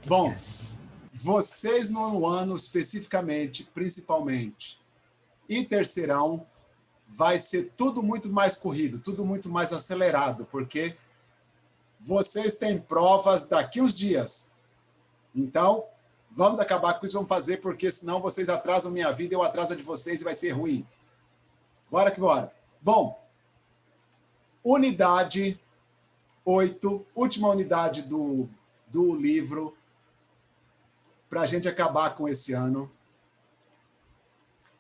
Bom, vocês no nono ano, especificamente, principalmente, e terceirão, vai ser tudo muito mais corrido, tudo muito mais acelerado, porque vocês têm provas daqui uns dias. Então, vamos acabar com isso, vamos fazer, porque senão vocês atrasam minha vida, eu atraso a de vocês e vai ser ruim. Bora que bora. Bom, unidade 8, última unidade do livro, para a gente acabar com esse ano.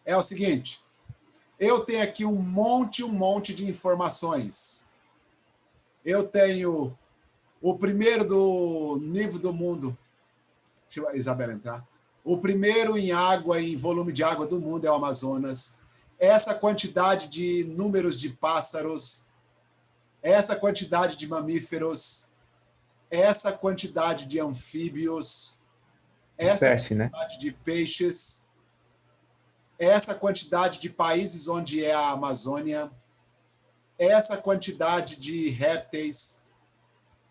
É o seguinte, eu tenho aqui um monte de informações. Eu tenho o primeiro do nível do mundo. Deixa a Isabela entrar. O primeiro em água, em volume de água do mundo é o Amazonas. Essa quantidade de números de pássaros, essa quantidade de mamíferos, essa quantidade de anfíbios, essa quantidade de peixes, essa quantidade de países onde é a Amazônia, essa quantidade de répteis,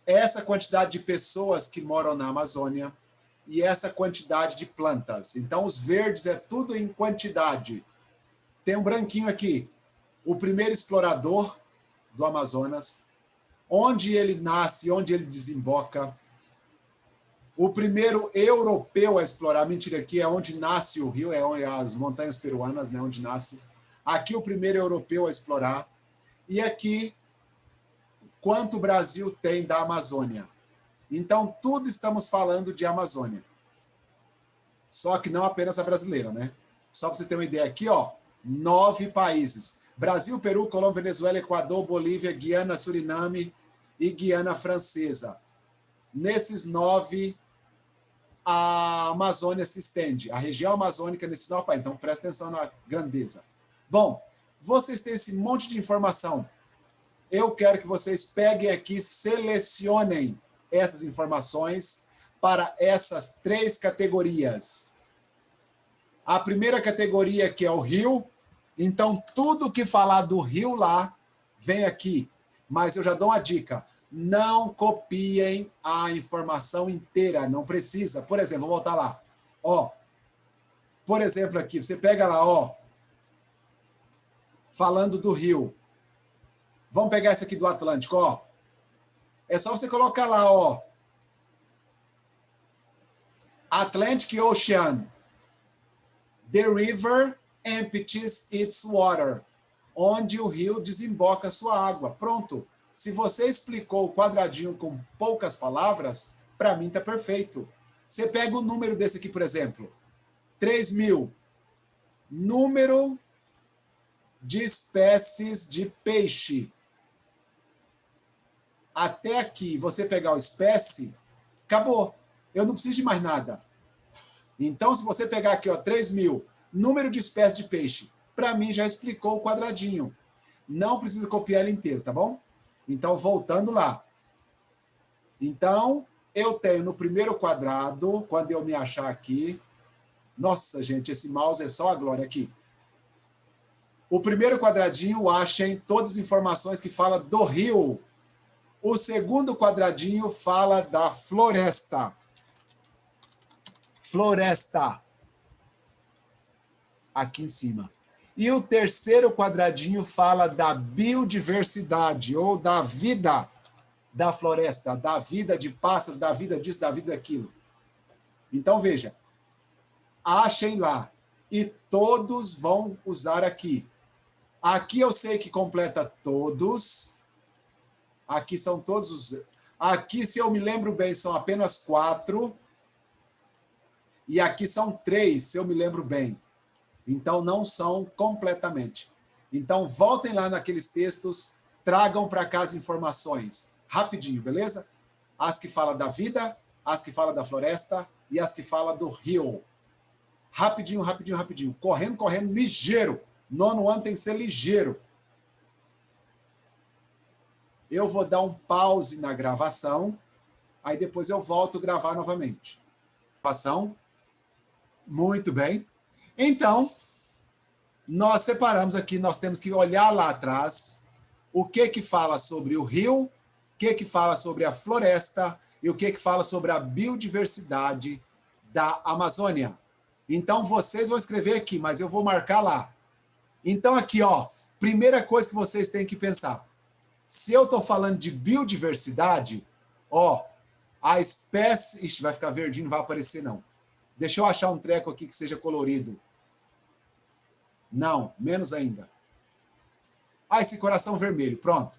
essa quantidade de pessoas que moram na Amazônia e essa quantidade de plantas. Então, os verdes é tudo em quantidade. Tem um branquinho aqui, o primeiro explorador do Amazonas, onde ele nasce, onde ele desemboca. O primeiro europeu a explorar, mentira, aqui é onde nasce o rio, é as montanhas peruanas, né, onde nasce. Aqui o primeiro europeu a explorar. E aqui, quanto o Brasil tem da Amazônia. Então, tudo estamos falando de Amazônia. Só que não apenas a brasileira, né? Só para você ter uma ideia aqui, ó, 9 países. Brasil, Peru, Colômbia, Venezuela, Equador, Bolívia, Guiana, Suriname e Guiana Francesa. Nesses 9, a Amazônia se estende. A região amazônica nesses 9 países. Então, presta atenção na grandeza. Bom, vocês têm esse monte de informação. Eu quero que vocês peguem aqui, selecionem essas informações para essas 3 categorias. A primeira categoria, que é o rio. Então, tudo que falar do rio lá, vem aqui. Mas eu já dou uma dica. Não copiem a informação inteira, não precisa. Por exemplo, vou voltar lá. Ó, por exemplo, aqui, você pega lá, ó, falando do rio. Vamos pegar esse aqui do Atlântico, ó. É só você colocar lá, ó. Atlantic Ocean. The river empties its water. Onde o rio desemboca sua água. Pronto. Se você explicou o quadradinho com poucas palavras, para mim está perfeito. Você pega o número desse aqui, por exemplo. 3.000. Número de espécies de peixe. Até aqui, você pegar o espécie, acabou. Eu não preciso de mais nada. Então, se você pegar aqui, ó, 3.000, número de espécies de peixe, para mim já explicou o quadradinho. Não precisa copiar ele inteiro, tá bom? Então, voltando lá. Então, eu tenho no primeiro quadrado, quando eu me achar aqui... Nossa, gente, esse mouse é só a glória aqui. O primeiro quadradinho, achem todas as informações que fala do rio. O segundo quadradinho fala da floresta. Floresta. Aqui em cima. E o terceiro quadradinho fala da biodiversidade, ou da vida da floresta, da vida de pássaro, da vida disso, da vida daquilo. Então, veja. Achem lá. E todos vão usar aqui. Aqui eu sei que completa todos. Aqui são todos os... Aqui, se eu me lembro bem, são apenas 4. E aqui são 3, se eu me lembro bem. Então, não são completamente. Então, voltem lá naqueles textos, tragam para cá as informações. Rapidinho, beleza? As que falam da vida, as que falam da floresta e as que falam do rio. Rapidinho, rapidinho, rapidinho. Correndo, correndo, ligeiro. Nono ano tem que ser ligeiro. Eu vou dar um pause na gravação, aí depois eu volto a gravar novamente. Gravação. Muito bem. Então, nós separamos aqui, nós temos que olhar lá atrás o que fala sobre o rio, o que fala sobre a floresta e o que fala sobre a biodiversidade da Amazônia. Então, vocês vão escrever aqui, mas eu vou marcar lá. Então, aqui, ó, primeira coisa que vocês têm que pensar. Se eu estou falando de biodiversidade, ó, a espécie... Ixi, vai ficar verdinho, não vai aparecer, não. Deixa eu achar um treco aqui que seja colorido. Não, menos ainda. Ah, esse coração vermelho, pronto.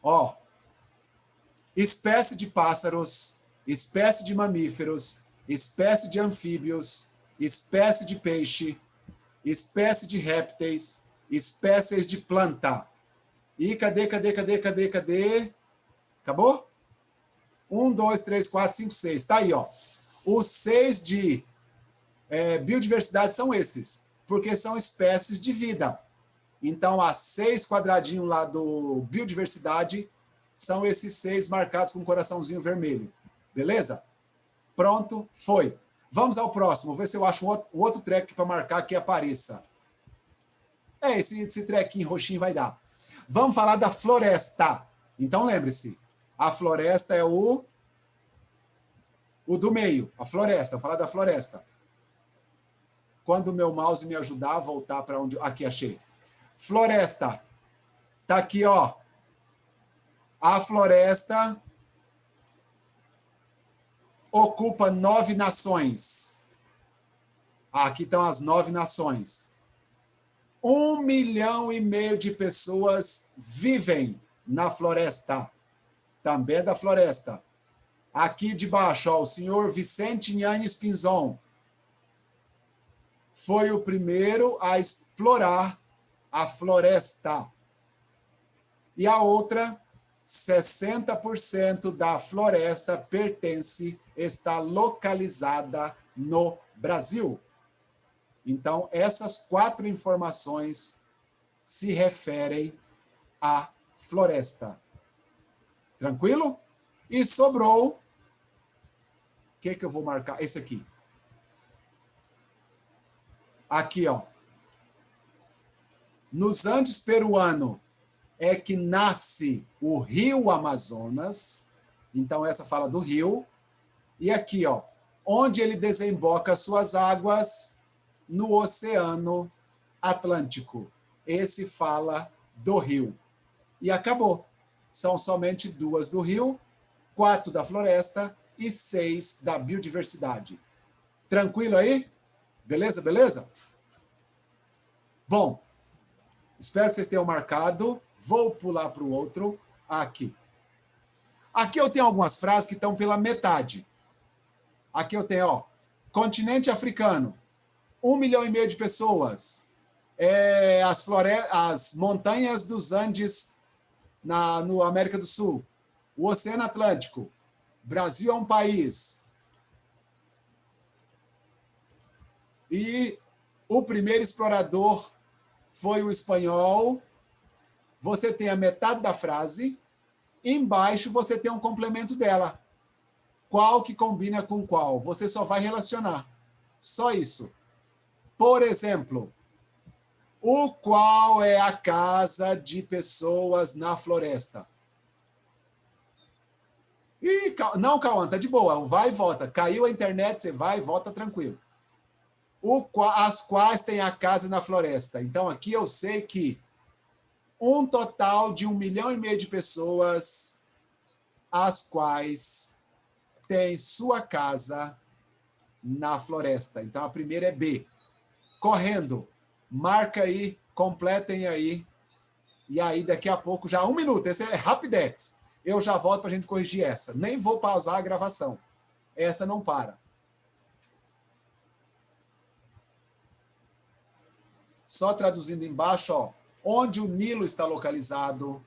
Ó, espécie de pássaros, espécie de mamíferos, espécie de anfíbios, espécie de peixe, espécie de répteis, espécies de planta. E cadê? Acabou? 1, 2, 3, 4, 5, 6. Tá aí, ó. Os 6 de biodiversidade são esses, porque são espécies de vida. Então, as 6 quadradinhos lá do biodiversidade são esses 6 marcados com um coraçãozinho vermelho. Beleza? Pronto, foi. Vamos ao próximo. Vou ver se eu acho um outro treco para marcar que apareça. Esse trequinho roxinho vai dar. Vamos falar da floresta. Então, lembre-se, a floresta é o do meio, a floresta. Vou falar da floresta. Quando o meu mouse me ajudar a voltar para onde... Aqui, achei. Floresta. Tá aqui, ó. A floresta ocupa 9 nações. Aqui estão as 9 nações. 1,5 milhão de pessoas vivem na floresta. Também é da floresta. Aqui de baixo, ó, o senhor Vicente Yanez Pinzon foi o primeiro a explorar a floresta. E a outra, 60% da floresta está localizada no Brasil. Então, essas 4 informações se referem à floresta. Tranquilo? E sobrou... O que eu vou marcar? Esse aqui. Aqui, ó. Nos Andes peruano é que nasce o rio Amazonas. Então, essa fala do rio. E aqui, ó, onde ele desemboca suas águas no Oceano Atlântico. Esse fala do rio. E acabou. São somente 2 do rio, 4 da floresta e 6 da biodiversidade. Tranquilo aí? Beleza, beleza? Bom, espero que vocês tenham marcado. Vou pular para o outro aqui. Aqui eu tenho algumas frases que estão pela metade. Aqui eu tenho, ó, continente africano, 1,5 milhão de pessoas. As montanhas dos Andes no América do Sul. O Oceano Atlântico. Brasil é um país. E o primeiro explorador foi o espanhol. Você tem a metade da frase. Embaixo você tem um complemento dela. Qual que combina com qual? Você só vai relacionar. Só isso. Por exemplo, o qual é a casa de pessoas na floresta? Não, Cauã, tá de boa. Vai e volta. Caiu a internet, você vai e volta tranquilo. As quais têm a casa na floresta. Então, aqui eu sei que um total de 1,5 milhão de pessoas, as quais têm sua casa na floresta. Então, a primeira é B. Correndo. Marca aí, completem aí. E aí, daqui a pouco, já 1 minuto. Esse é rapidex. Eu já volto para a gente corrigir essa. Nem vou pausar a gravação. Essa não para. Só traduzindo embaixo, ó, onde o Nilo está localizado.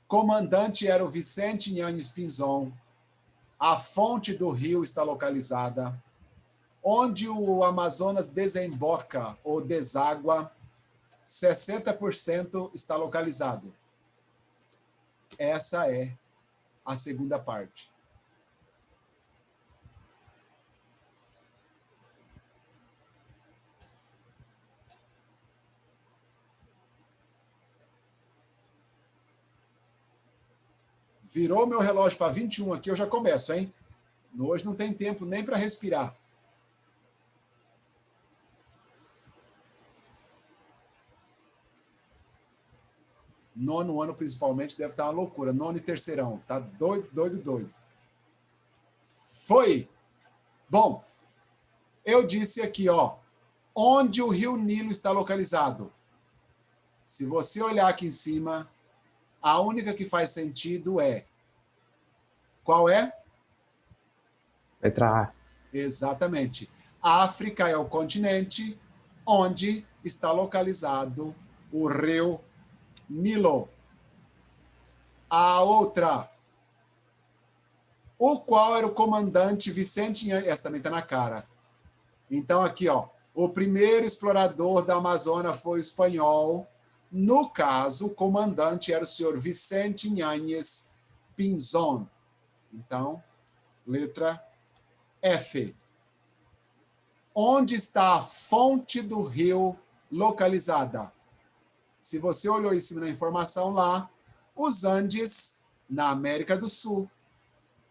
Comandante era o Vicente Yanez Pinzon. A fonte do rio está localizada. Onde o Amazonas desemboca ou deságua, 60% está localizado. Essa é a segunda parte. Virou meu relógio para 21 aqui, eu já começo, hein? Hoje não tem tempo nem para respirar. Nono ano, principalmente, deve estar uma loucura. Nono e terceirão. Tá doido, doido, doido. Foi! Bom, eu disse aqui, ó, onde o Rio Nilo está localizado. Se você olhar aqui em cima, a única que faz sentido é... Qual é? Letra A. Exatamente. A África é o continente onde está localizado o Rio Nilo. A outra. O qual era o comandante Vicente Inhã... Essa também está na cara. Então, aqui, ó. O primeiro explorador da Amazônia foi o espanhol. No caso, o comandante era o senhor Vicente Inhães Pinzón. Então, letra F. Onde está a fonte do rio localizada? Se você olhou em cima da informação lá, os Andes, na América do Sul,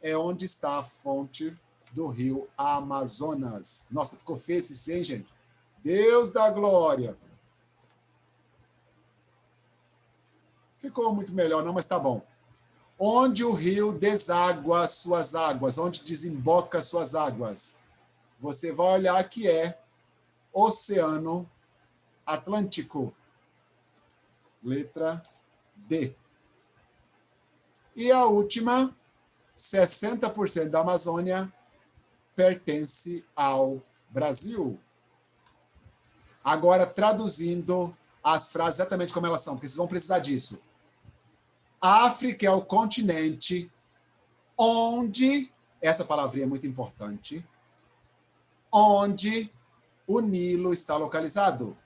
é onde está a fonte do rio Amazonas. Nossa, ficou feio esse sim, gente. Deus da glória. Ficou muito melhor, não, mas tá bom. Onde o rio deságua suas águas, onde desemboca suas águas. Você vai olhar que é Oceano Atlântico. Letra D. E a última, 60% da Amazônia pertence ao Brasil. Agora, traduzindo as frases exatamente como elas são, porque vocês vão precisar disso. A África é o continente onde, essa palavrinha é muito importante, onde o Nilo está localizado.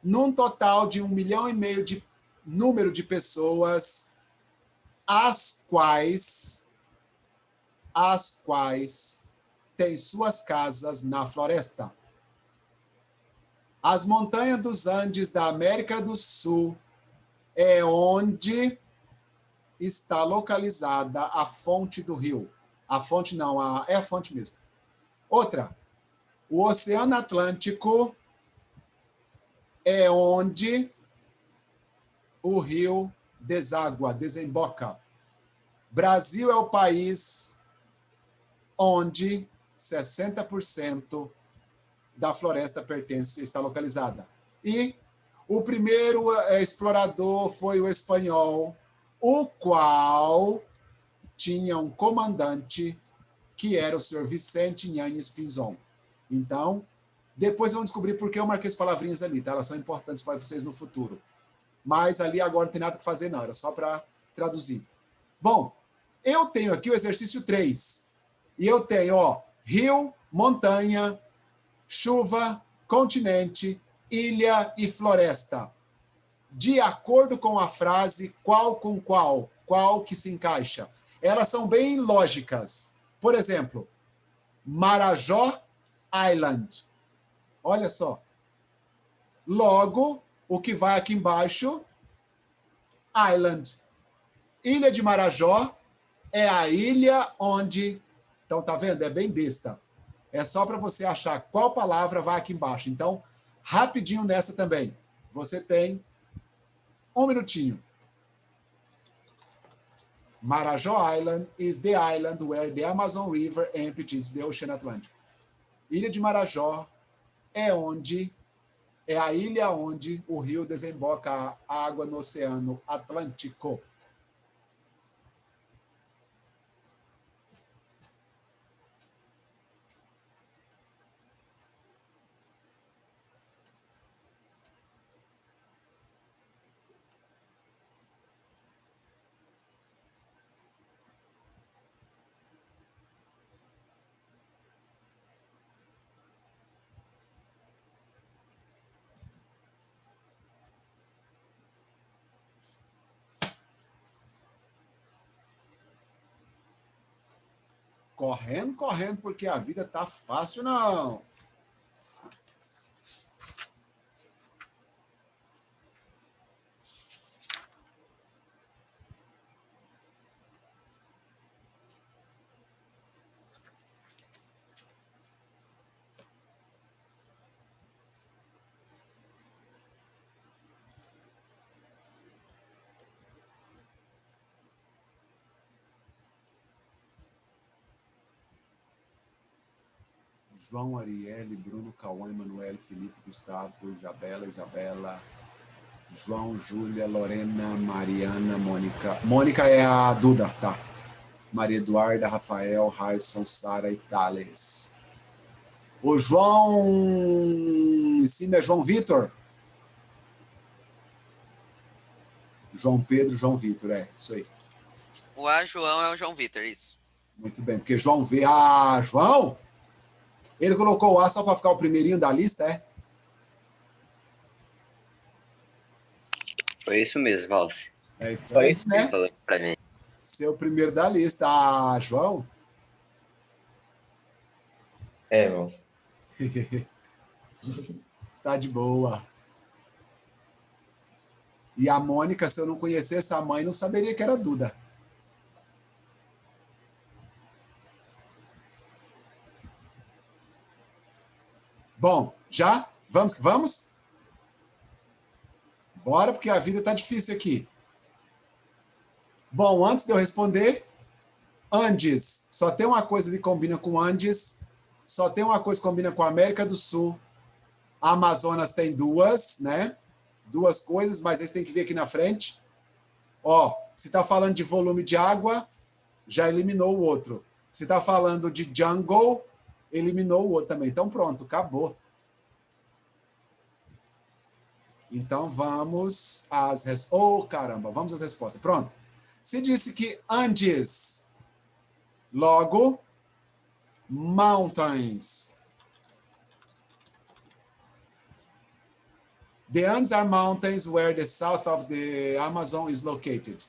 Num total de 1,5 milhão de número de pessoas, as quais têm suas casas na floresta. As montanhas dos Andes da América do Sul é onde está localizada a fonte do rio. A fonte não, é a fonte mesmo. Outra, o Oceano Atlântico é onde o rio deságua, desemboca. Brasil é o país onde 60% da floresta pertence, está localizada. E o primeiro explorador foi o espanhol, o qual tinha um comandante que era o senhor Vicente Inhães Pinzón. Então, depois vão descobrir por que eu marquei as palavrinhas ali, tá? Elas são importantes para vocês no futuro. Mas ali agora não tem nada para fazer, não. Era só para traduzir. Bom, eu tenho aqui o exercício 3. E eu tenho, ó, rio, montanha, chuva, continente, ilha e floresta. De acordo com a frase, qual com qual? Qual que se encaixa? Elas são bem lógicas. Por exemplo, Marajó Island. Olha só. Logo, o que vai aqui embaixo, Island. Ilha de Marajó é a ilha onde... Então, tá vendo? É bem besta. É só para você achar qual palavra vai aqui embaixo. Então, rapidinho nessa também. Você tem um minutinho. Marajó Island is the island where the Amazon River empties the Ocean Atlantic. Ilha de Marajó é a ilha onde o rio desemboca a água no Oceano Atlântico. Correndo, correndo, porque a vida tá fácil, não. João, Arielle, Bruno, Cauã, Emanuele, Felipe, Gustavo, Isabela, João, Júlia, Lorena, Mariana, Mônica. Mônica é a Duda, tá? Maria Eduarda, Rafael, Raisson, Sara e Thales. O João em cima é João Vitor? João Pedro, João Vitor, isso aí. O A João é o João Vitor, isso. Muito bem, porque João V. Ah, João? Ele colocou o A só para ficar o primeirinho da lista, é? Foi isso mesmo, Valse. É isso Foi aí, isso né? que ele falou pra mim. Ser o primeiro da lista. Ah, João? É, Valse. Tá de boa. E a Mônica, se eu não conhecesse a mãe, não saberia que era Duda. Bom, já? Vamos que vamos? Bora, porque a vida tá difícil aqui. Bom, antes de eu responder, Andes. Só tem uma coisa que combina com Andes. Só tem uma coisa que combina com a América do Sul. A Amazonas tem duas, né? Duas coisas, mas vocês têm que ver aqui na frente. Ó, se está falando de volume de água, já eliminou o outro. Se está falando de jungle, eliminou o outro também. Então, pronto, acabou. Então, vamos às respostas. Oh, caramba, vamos às respostas. Pronto. Se disse que Andes, logo, mountains. The Andes are mountains where the south of the Amazon is located.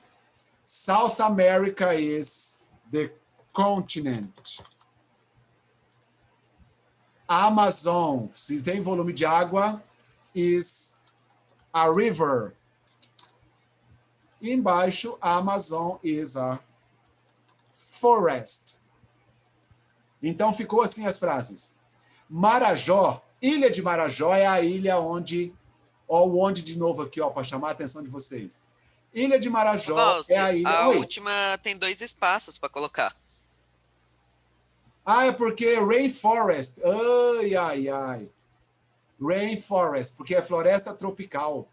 South America is the continent. Amazon, se tem volume de água, is a river. E embaixo, Amazon is a forest. Então ficou assim as frases. Marajó, Ilha de Marajó é a ilha onde, ó, o onde de novo aqui, ó, para chamar a atenção de vocês. Ilha de Marajó Valse, é a ilha. a Oi. última tem 2 espaços para colocar. Ah, é porque rainforest. Ai, ai, ai. Rainforest, porque é floresta tropical.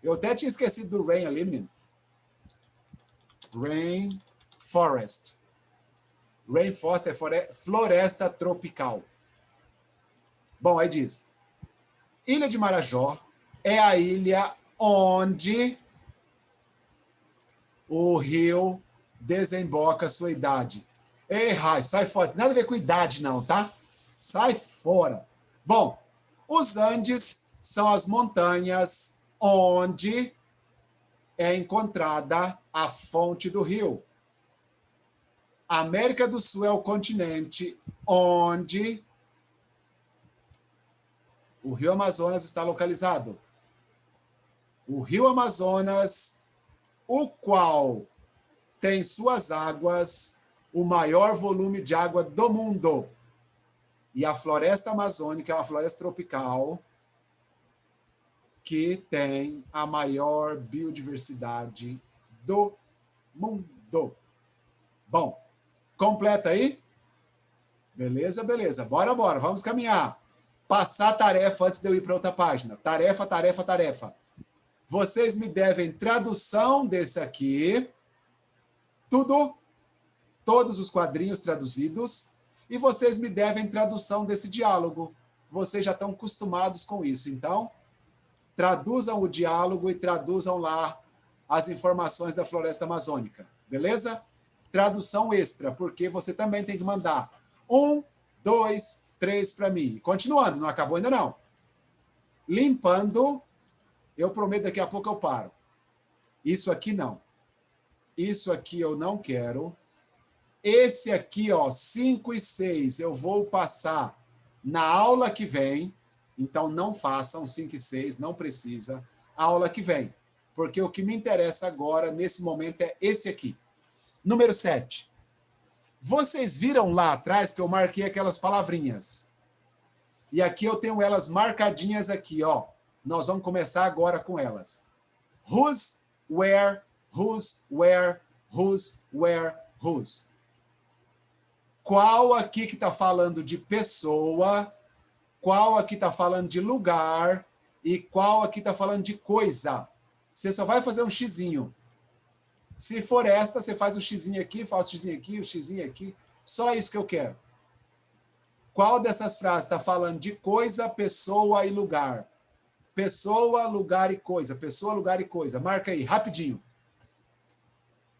Eu até tinha esquecido do rain ali, menino. Rainforest. Rainforest é floresta tropical. Bom, aí diz. Ilha de Marajó é a ilha onde o rio desemboca sua idade. Ei, Rai, sai fora. Nada a ver com idade, não, tá? Sai fora. Bom, os Andes são as montanhas onde é encontrada a fonte do rio. A América do Sul é o continente onde o rio Amazonas está localizado. O rio Amazonas, o qual tem suas águas o maior volume de água do mundo. E a floresta amazônica é uma floresta tropical que tem a maior biodiversidade do mundo. Bom, completa aí? Beleza, beleza. Bora, bora. Vamos caminhar. Passar a tarefa antes de eu ir para outra página. Tarefa, tarefa, tarefa. Vocês me devem tradução desse aqui. Tudo. Todos os quadrinhos traduzidos. E vocês me devem tradução desse diálogo. Vocês já estão acostumados com isso. Então, traduzam o diálogo e traduzam lá as informações da floresta amazônica. Beleza? Tradução extra, porque você também tem que mandar 1, 2, 3 para mim. Continuando, não acabou ainda não. Limpando, eu prometo daqui a pouco eu paro. Isso aqui não. Isso aqui eu não quero. Esse aqui, ó, 5 e 6, eu vou passar na aula que vem. Então, não façam 5 e 6, não precisa. Aula que vem. Porque o que me interessa agora, nesse momento, é esse aqui. Número 7. Vocês viram lá atrás que eu marquei aquelas palavrinhas. E aqui eu tenho elas marcadinhas aqui, ó. Nós vamos começar agora com elas. Whose, where, whose, where, whose, where, whose. Qual aqui que está falando de pessoa, qual aqui está falando de lugar e qual aqui está falando de coisa. Você só vai fazer um xizinho. Se for esta, você faz o xizinho aqui, faz o xizinho aqui, o xizinho aqui. Só isso que eu quero. Qual dessas frases está falando de coisa, pessoa e lugar? Pessoa, lugar e coisa. Pessoa, lugar e coisa. Marca aí, rapidinho.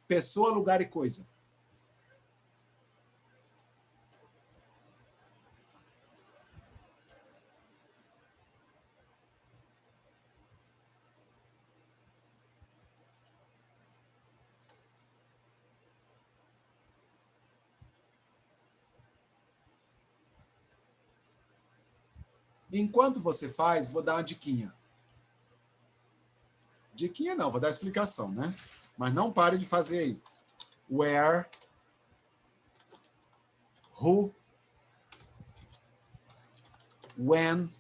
Pessoa, lugar e coisa. Enquanto você faz, vou dar uma diquinha. Diquinha não, vou dar explicação, né? Mas não pare de fazer aí. Where, who, when,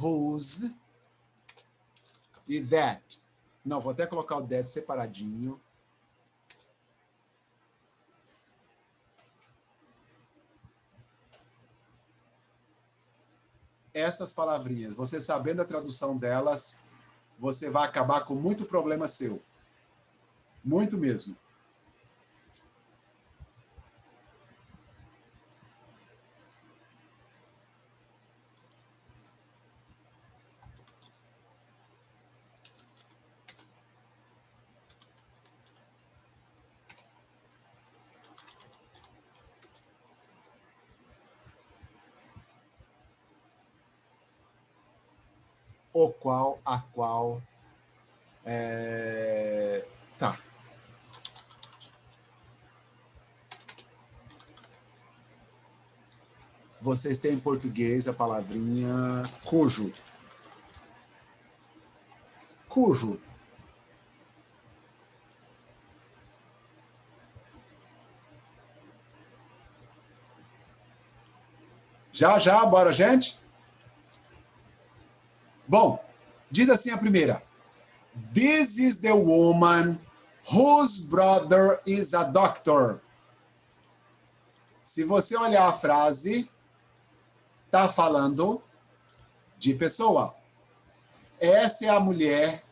whose e that. Não, vou até colocar o that separadinho. Essas palavrinhas, você sabendo a tradução delas, você vai acabar com muito problema seu. Muito mesmo. O qual, a qual. Tá. Vocês têm em português a palavrinha cujo. Cujo. Já, bora, gente? Bom, diz assim a primeira. This is the woman whose brother is a doctor. Se você olhar a frase, está falando de pessoa. Essa é a mulher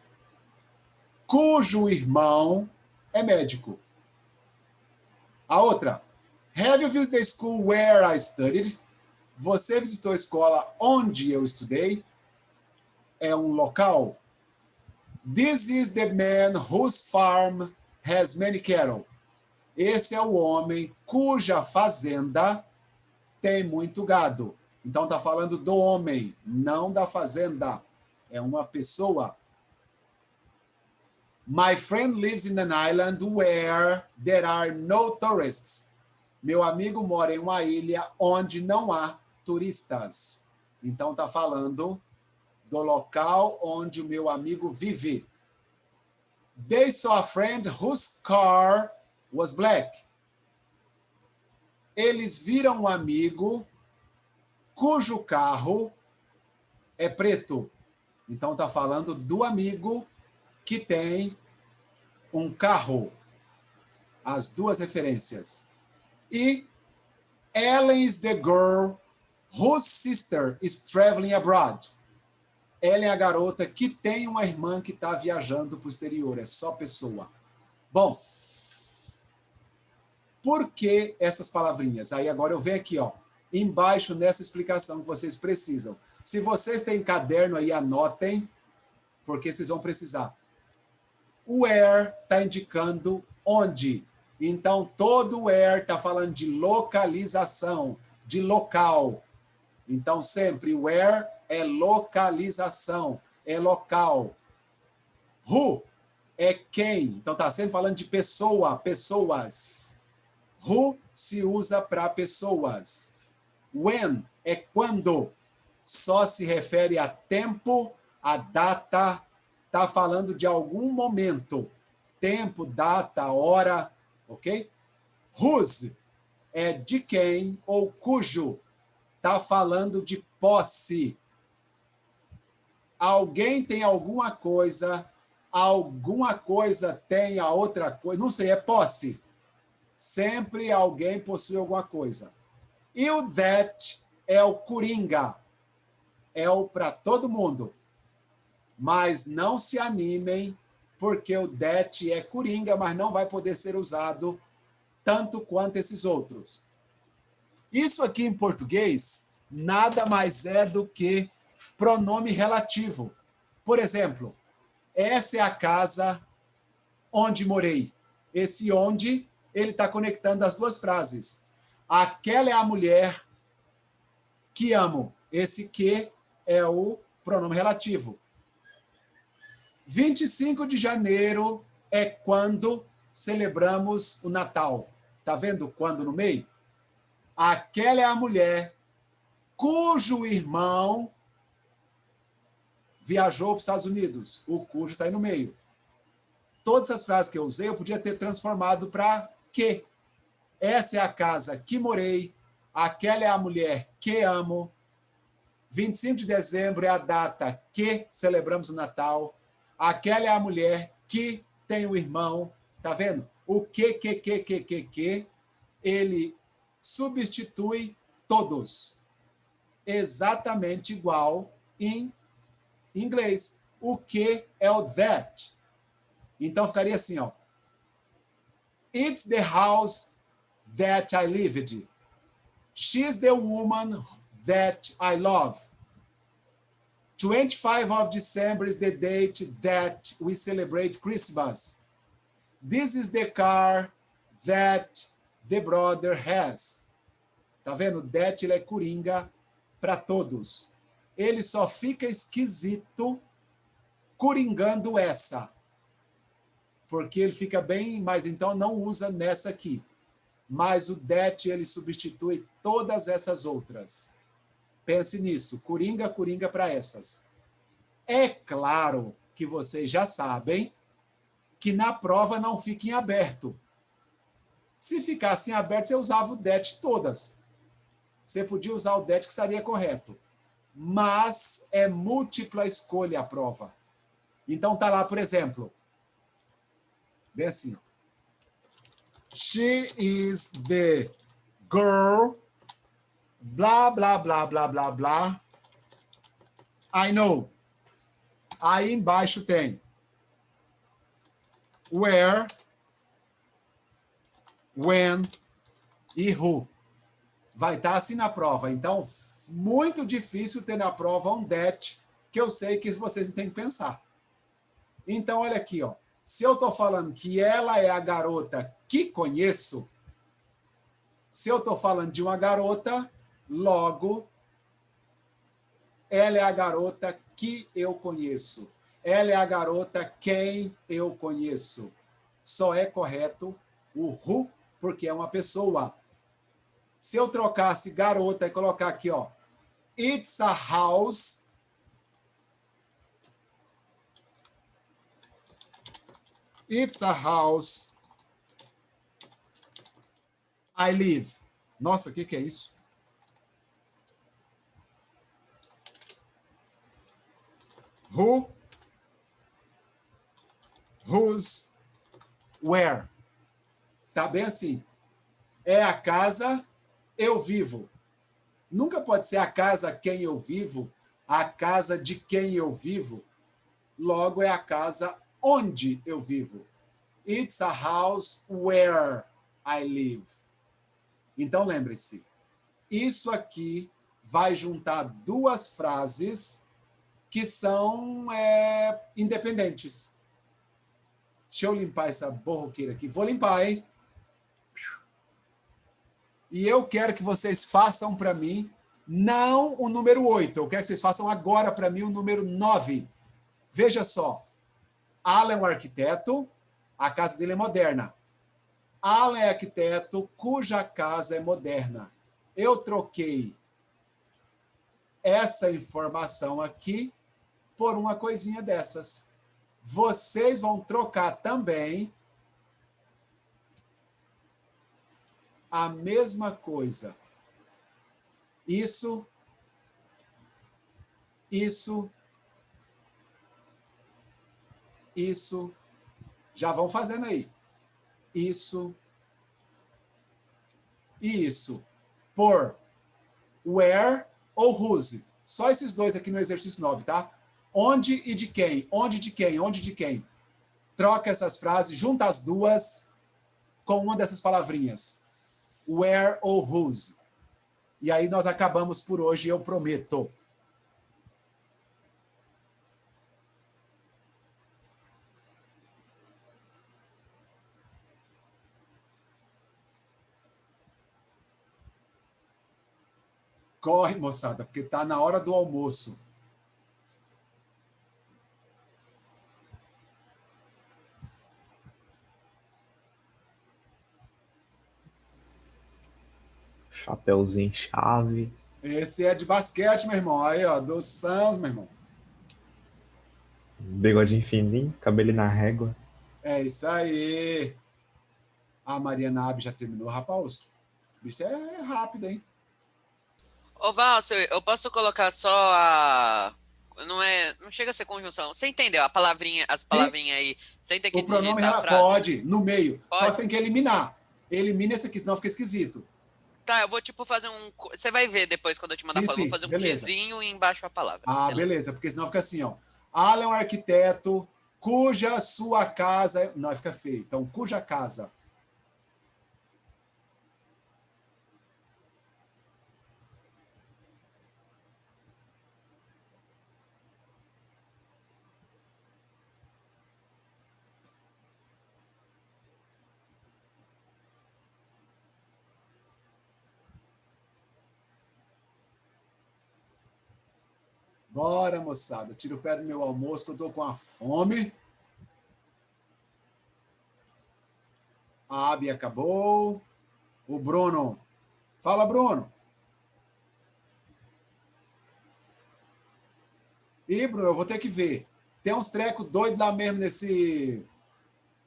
cujo irmão é médico. A outra. Have you visited the school where I studied? Você visitou a escola onde eu estudei? É um local. This is the man whose farm has many cattle. Esse é o homem cuja fazenda tem muito gado. Então está falando do homem, não da fazenda. É uma pessoa. My friend lives in an island where there are no tourists. Meu amigo mora em uma ilha onde não há turistas. Então está falando do local onde o meu amigo vive. They saw a friend whose car was black. Eles viram um amigo cujo carro é preto. Então está falando do amigo que tem um carro. As duas referências. E Ellen is the girl whose sister is traveling abroad. Ela é a garota que tem uma irmã que está viajando para o exterior. É só pessoa. Bom, por que essas palavrinhas? Aí agora eu venho aqui, ó, embaixo nessa explicação que vocês precisam. Se vocês têm caderno aí, anotem, porque vocês vão precisar. O where está indicando onde. Então, todo where está falando de localização, de local. Então, sempre where é localização, é local. Who é quem. Então, está sempre falando de pessoa, pessoas. Who se usa para pessoas. When é quando. Só se refere a tempo, a data. Está falando de algum momento. Tempo, data, hora. Ok? Whose é de quem ou cujo. Está falando de posse. Alguém tem alguma coisa tem a outra coisa. Não sei, é posse. Sempre alguém possui alguma coisa. E o that é o coringa. É o para todo mundo. Mas não se animem, porque o that é coringa, mas não vai poder ser usado tanto quanto esses outros. Isso aqui em português nada mais é do que pronome relativo. Por exemplo, essa é a casa onde morei. Esse onde, ele está conectando as duas frases. Aquela é a mulher que amo. Esse que é o pronome relativo. 25 de janeiro é quando celebramos o Natal. Tá vendo quando no meio? Aquela é a mulher cujo irmão viajou para os Estados Unidos. O cujo está aí no meio. Todas as frases que eu usei, eu podia ter transformado para que. Essa é a casa que morei. Aquela é a mulher que amo. 25 de dezembro é a data que celebramos o Natal. Aquela é a mulher que tem o irmão. Tá vendo? O que, ele substitui todos. Exatamente igual em inglês. O que é o that. Então ficaria assim, ó. It's the house that I lived. She's the woman that I love. 25 of December is the date that we celebrate Christmas. This is the car that the brother has. Tá vendo? That ele é coringa para todos. Ele só fica esquisito coringando essa. Porque ele fica bem, mas então não usa nessa aqui. Mas o that ele substitui todas essas outras. Pense nisso, coringa, coringa para essas. É claro que vocês já sabem que na prova não fica em aberto. Se ficasse em aberto, você usava o that todas. Você podia usar o that que estaria correto. Mas é múltipla escolha a prova. Então tá lá, por exemplo, bem assim. She is the girl, blá, blá, blá, blá, blá, blá. I know. Aí embaixo tem where, when e who. Vai estar assim na prova. Então, muito difícil ter na prova um that, que eu sei que vocês têm que pensar. Então, olha aqui, ó. Se eu estou falando que ela é a garota que conheço, se eu estou falando de uma garota, logo, ela é a garota que eu conheço. Ela é a garota quem eu conheço. Só é correto o who, porque é uma pessoa. Se eu trocasse garota e colocar aqui, ó, it's a house. It's a house I live. Nossa, o que é isso? Who, whose, where. Tá bem assim. É a casa, eu vivo. Nunca pode ser a casa quem eu vivo, a casa de quem eu vivo. Logo é a casa onde eu vivo. It's a house where I live. Então lembre-se, isso aqui vai juntar duas frases que são independentes. Deixa eu limpar essa borroqueira aqui. Vou limpar, hein? E eu quero que vocês façam para mim, não o número 8. Eu quero que vocês façam agora para mim o número 9. Veja só. Alan é um arquiteto, a casa dele é moderna. Alan é arquiteto cuja casa é moderna. Eu troquei essa informação aqui por uma coisinha dessas. Vocês vão trocar também a mesma coisa. Isso, já vão fazendo aí. Isso, isso por where ou whose. Só esses dois aqui no exercício 9, tá? Onde e de quem, onde de quem, onde de quem. Troca essas frases, junta as duas com uma dessas palavrinhas. Where ou whose. E aí nós acabamos por hoje, eu prometo. Corre, moçada, porque tá na hora do almoço. Chapeuzinho chave. Esse é de basquete, meu irmão. Aí, ó, do Suns, meu irmão. Bigodinho fininho, cabelo na régua. É isso aí. A Maria Nabe já terminou, rapaz. O bicho é rápido, hein? Ô, Valcio, eu posso colocar só a... Não chega a ser conjunção. Você entendeu? As palavrinhas aí, sem ter que O pronome digitar a frase? pode, no meio. Pode. Só você tem que eliminar. Elimina esse aqui, senão fica esquisito. Tá, eu vou tipo fazer um... Você vai ver depois quando eu te mandar a foto. Vou fazer um beleza. quizinho e embaixo a palavra. Ah, beleza, porque senão fica assim, ó. Alan é um arquiteto cuja sua casa... Não, fica feio. Então, cuja casa... Bora, moçada. Tira o pé do meu almoço, que eu tô com a fome. A Abi acabou. O Bruno. Fala, Bruno. Ih, Bruno, eu vou ter que ver. Tem uns trecos doidos lá mesmo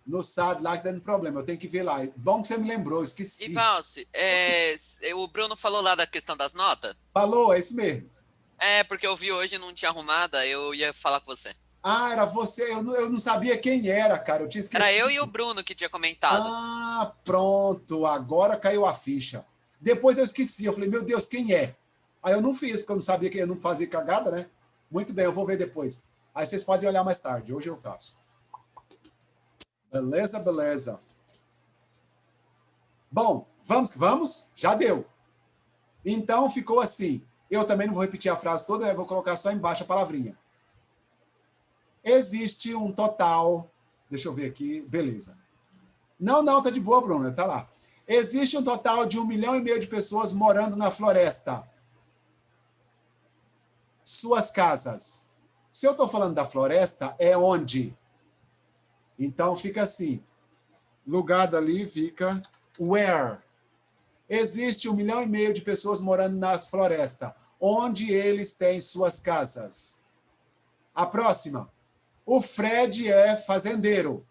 no SAD lá que dando problema. Eu tenho que ver lá. Bom que você me lembrou, esqueci. E Valci, o Bruno falou lá da questão das notas? Falou, é isso mesmo. É, porque eu vi hoje e não tinha arrumada, eu ia falar com você. Ah, era você. Eu não sabia quem era, cara. Eu tinha esquecido. Era eu e o Bruno que tinha comentado. Ah, pronto. Agora caiu a ficha. Depois eu esqueci. Eu falei, meu Deus, quem é? Aí eu não fiz, porque eu não sabia que eu não fazia cagada, né? Muito bem, eu vou ver depois. Aí vocês podem olhar mais tarde. Hoje eu faço. Beleza, beleza. Bom, vamos que vamos? Já deu. Então ficou assim. Eu também não vou repetir a frase toda, eu vou colocar só embaixo a palavrinha. Existe um total... Deixa eu ver aqui. Beleza. Não, tá de boa, Bruno. Tá lá. Existe um total de 1,5 milhão de pessoas morando na floresta. Suas casas. Se eu estou falando da floresta, é onde? Então fica assim. Lugar dali fica where. Existe 1,5 milhão de pessoas morando na floresta. Onde eles têm suas casas? A próxima. O Fred é fazendeiro.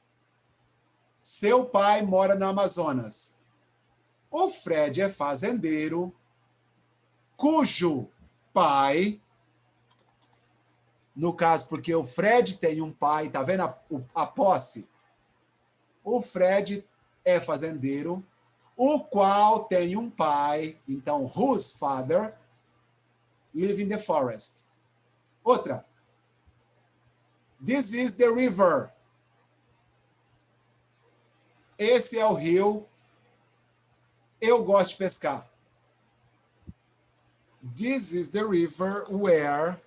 Seu pai mora no Amazonas. O Fred é fazendeiro cujo pai, no caso, porque o Fred tem um pai, tá vendo a posse? O Fred é fazendeiro, o qual tem um pai, então, whose father live in the forest. Outra. This is the river. Esse é o rio. Eu gosto de pescar. This is the river where...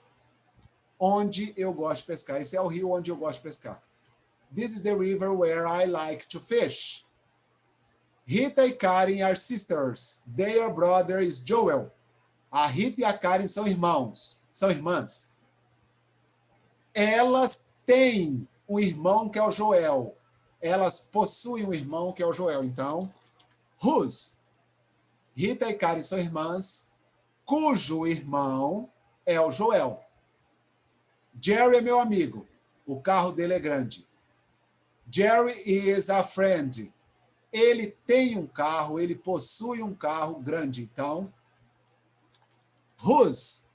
Onde eu gosto de pescar. Esse é o rio onde eu gosto de pescar. This is the river where I like to fish. Rita e Karen are sisters. Their brother is Joel. A Rita e a Karen são irmãos. São irmãs. Elas têm um irmão que é o Joel. Elas possuem um irmão que é o Joel. Então, whose? Rita e Karen são irmãs, cujo irmão é o Joel. Jerry é meu amigo. O carro dele é grande. Jerry is a friend. Ele tem um carro, ele possui um carro grande. Então, whose?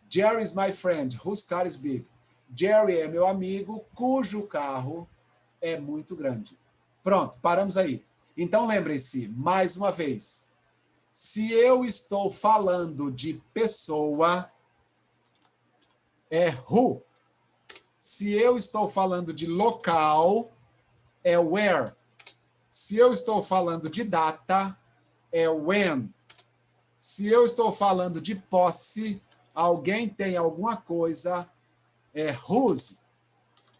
Jerry is my friend. Whose car is big? Jerry é meu amigo, cujo carro é muito grande. Pronto, paramos aí. Então, lembrem-se, mais uma vez, se eu estou falando de pessoa, é who. Se eu estou falando de local, é where. Se eu estou falando de data, é when. Se eu estou falando de posse, alguém tem alguma coisa, é whose.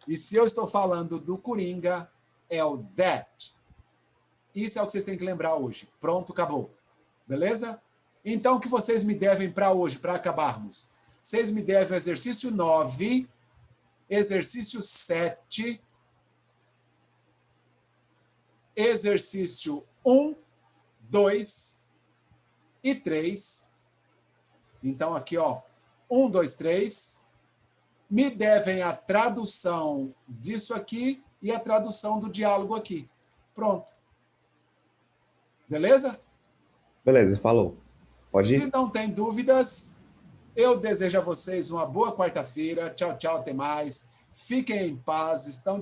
E se eu estou falando do Coringa, é o that. Isso é o que vocês têm que lembrar hoje. Pronto, acabou. Beleza? Então, o que vocês me devem para hoje, para acabarmos? Vocês me devem o exercício 9, exercício 7, exercício 1, 2 e 3. Então, aqui, ó, 1, 2, 3. Me devem a tradução disso aqui e a tradução do diálogo aqui. Pronto. Beleza? Beleza, falou. Pode ir? Se não tem dúvidas, eu desejo a vocês uma boa quarta-feira. Tchau, tchau, até mais. Fiquem em paz. Estão